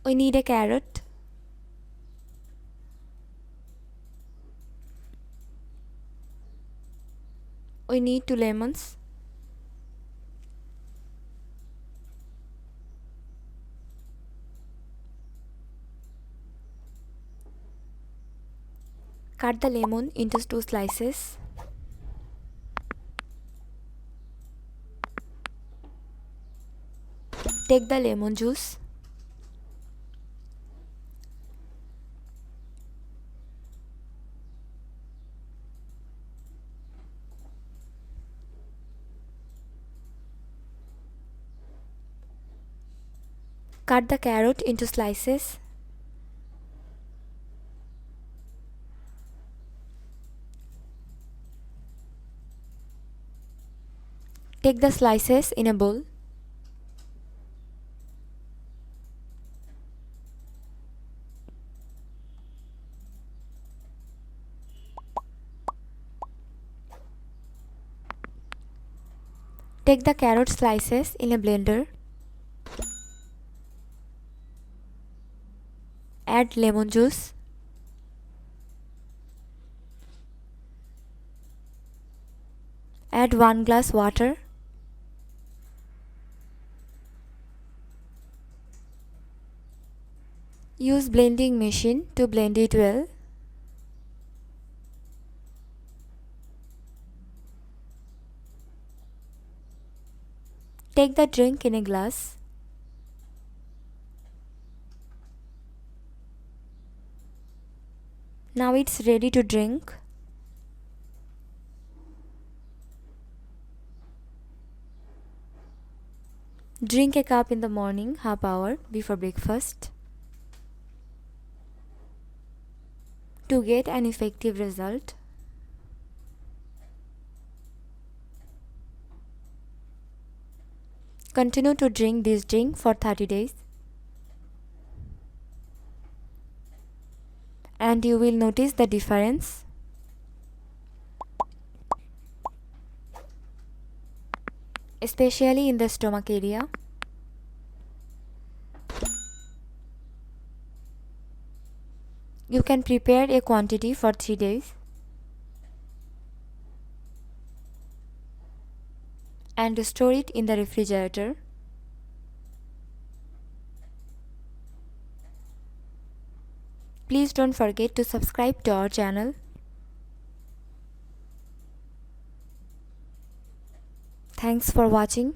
We need a carrot. We need 2 lemons. Cut the lemon into 2 slices. Take the lemon juice. Cut the carrot into slices. Take the slices in a bowl. Take the carrot slices in a blender. Add lemon juice. Add 1 glass water. Use blending machine to blend it well. Take the drink in a glass. Now it's ready to drink. Drink a cup in the morning, half hour before breakfast. To get an effective result, continue to drink this drink for 30 days. And you will notice the difference. Especially in the stomach area. You can prepare a quantity for 3 days and store it in the refrigerator. Please don't forget to subscribe to our channel. Thanks for watching.